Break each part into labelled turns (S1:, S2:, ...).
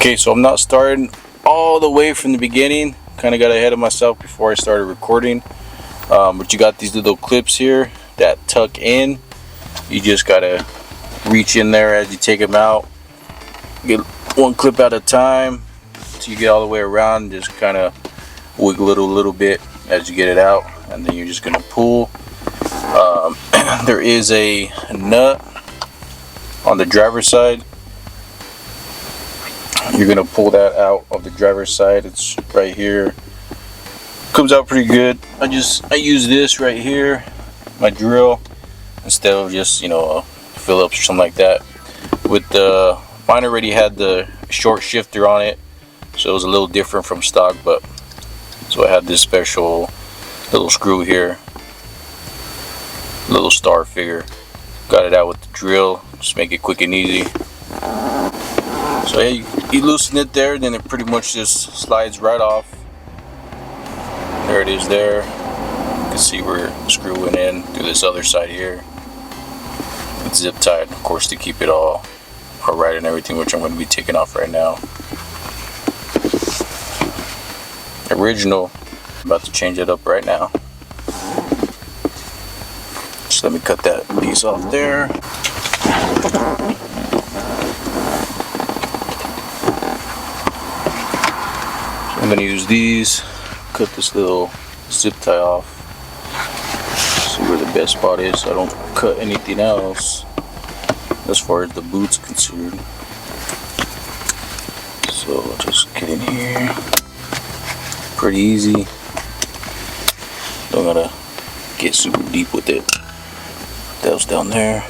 S1: Okay, so I'm not starting all the way from the beginning. Kind of got ahead of myself before I started recording. But you got these little clips here that tuck in. You just gotta reach in there as you take them out. Get one clip at a time till you get all the way around. Just kind of wiggle it a little bit as you get it out, and then you're just gonna pull. There is a nut on the driver's side. You're gonna pull that out of the driver's side. It's right here. Comes out pretty good. I use this right here, my drill, instead of just Phillips or something like that. With the mine already had the short shifter on it, so it was a little different from stock. But so I had this special little screw here, little star figure. Got it out with the drill. Just make it quick and easy. So yeah, you loosen it there, then it pretty much just slides right off. There it is there. You can see we're screwing in through this other side here. It's zip tied, of course, to keep it all right and everything, which I'm going to be taking off right now. Original. About to change it up right now. Just let me cut that piece off there. I'm going to use these, cut this little zip tie off, see where the best spot is so I don't cut anything else as far as the boot's concerned. So just get in here, pretty easy, don't gotta get super deep with it. That was down there.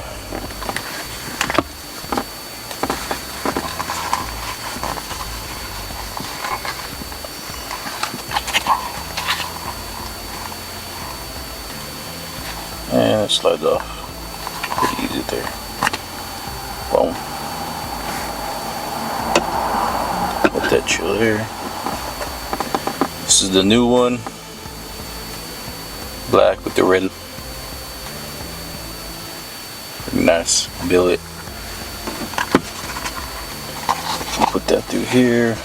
S1: And it slides off pretty easy there. Boom. Let that chill there. This is the new one. Black with the red. Pretty nice billet. Put that through here.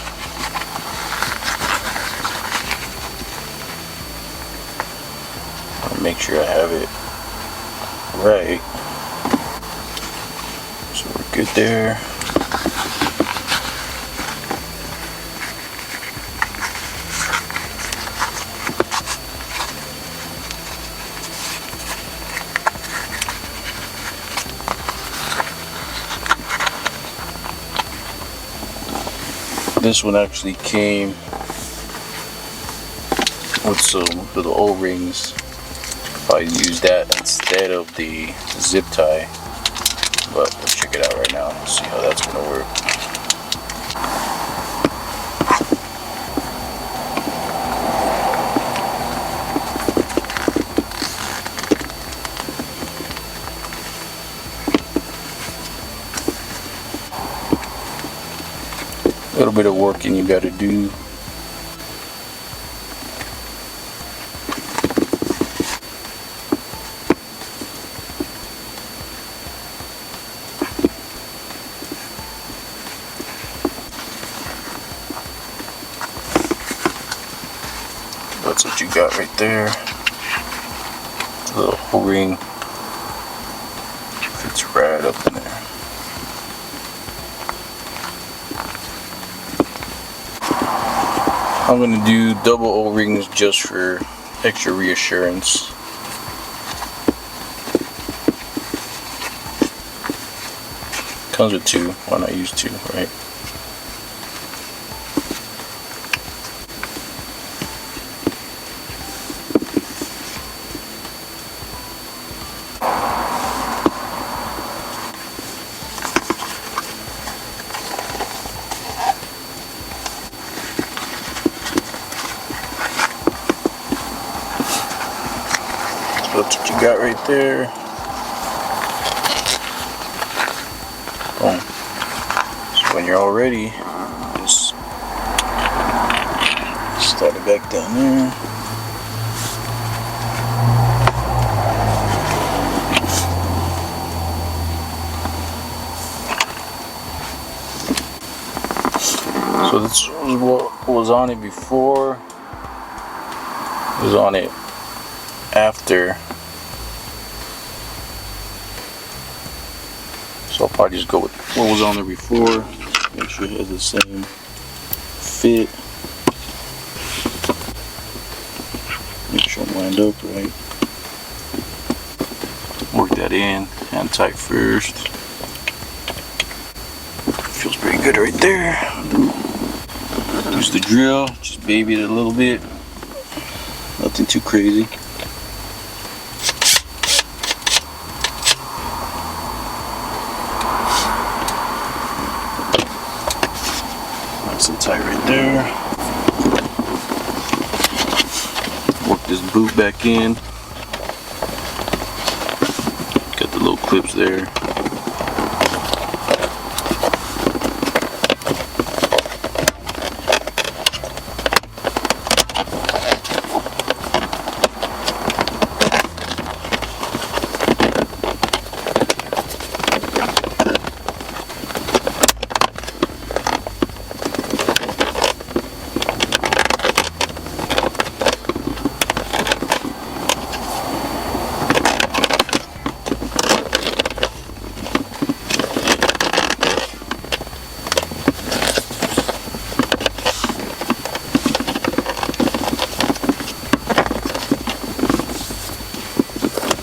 S1: I'll make sure I have it right, so we're good there. This one actually came with some little O-rings. I use that instead of the zip tie, but let's check it out right now and see how that's gonna work. A little bit of working you gotta do. That's what you got right there. A little O-ring fits right up in there. I'm going to do double O-rings just for extra reassurance. Comes with two, why not use two, right? That's what you got right there. Boom. So when you're all ready, just start it back down there. So this was what was on it before. It was on it after. So I'll probably just go with what was on there before. Make sure it has the same fit. Make sure I'm lined up right. Work that in, hand tight first. Feels pretty good right there. Use the drill, just baby it a little bit. Nothing too crazy. Nice and tight right there. Work this boot back in. Got the little clips there.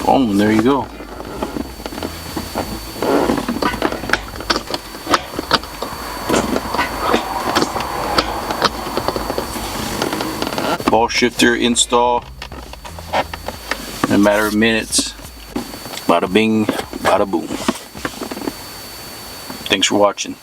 S1: Oh, and there you go. Ball shifter install in a matter of minutes. Bada bing, bada boom. Thanks for watching.